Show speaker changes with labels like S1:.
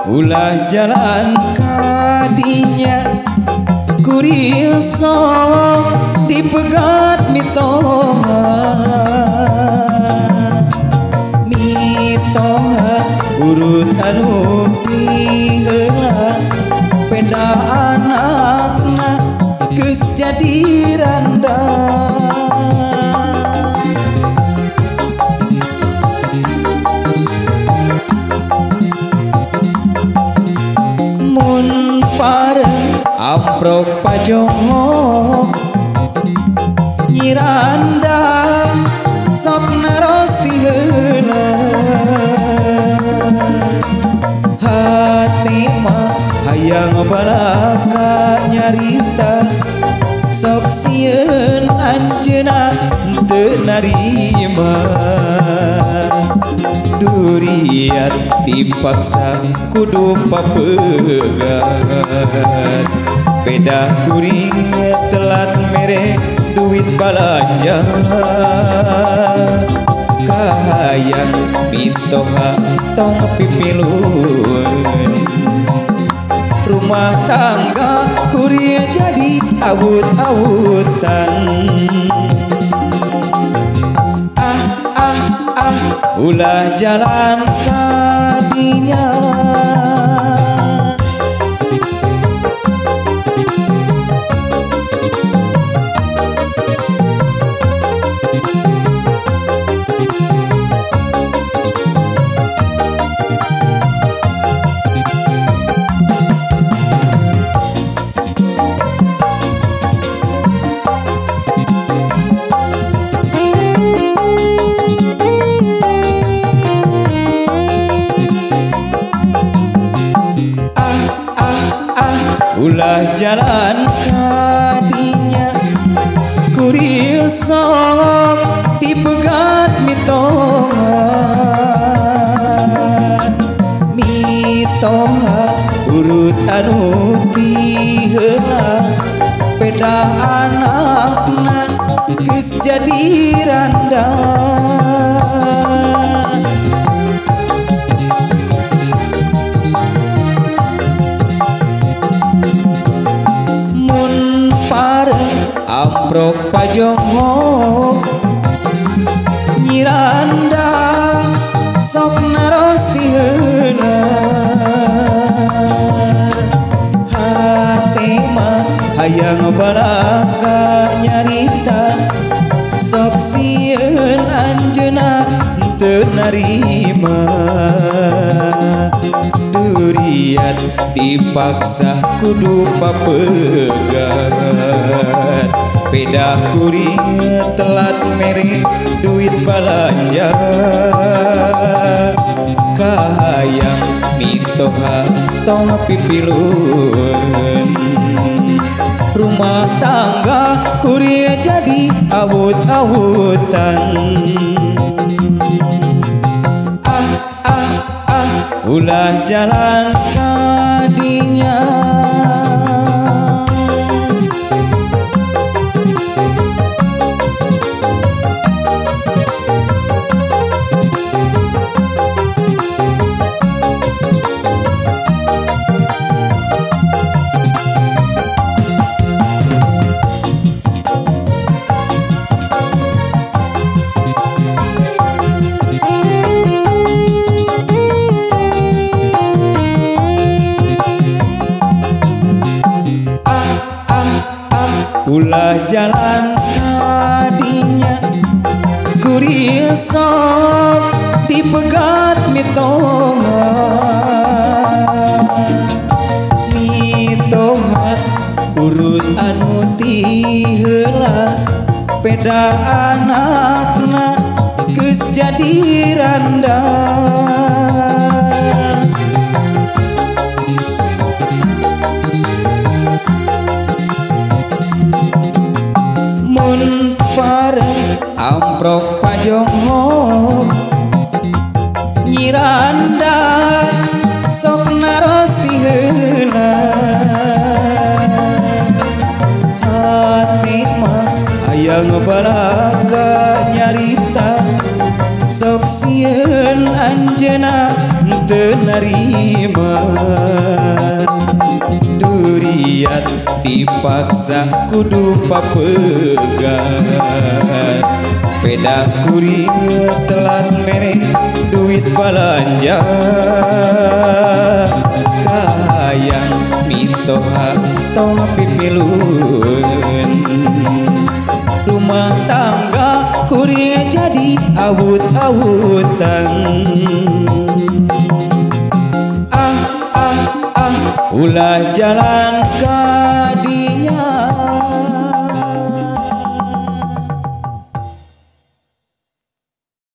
S1: Ulah jalan kadinya kurir sok dipegat mitoha urut anu piheula peda anakna geus jadi randa. Amprok pajongo nyiranda sok narosti heula hati mah hayang balaka nyarita sok sieun anjeunna teu narima duriat dipaksa kudu papegat beda kuring telat mere duit balanja kahayang mitoha tong pipilun rumah tangga kuring jadi awut-awutan. Ulah jalan kadinya ulah jalan kadinya kurir sok dipegat mitoha urut anu piheula peda anakna geus jadi randa. Amprok pajongo nyiranda sok narosti heula hati mah hayang balaka nyarita sok sieun anjeunna teu narima duriat dipaksa kudu papegat beda kuring telat mere duit balanja kahayang mitoha tong pipilun rumah tangga kuring jadi awut-awutan. Ulah jalan kadinya ulah jalan kadinya kuring sok dipegat mitoha urut anu ti heula peda anakna geus jadi randa mun pareng amprok pajongho nyiranda sok naros ti heula yang balaka nyarita sok sieun anjeunna teu narima duriat dipaksa kudu papegat peda kuring telat mere duit balanja kahayang mitoha tong pipilun rumah tangga kuring jadi awut-awutan ulah jalan kadinya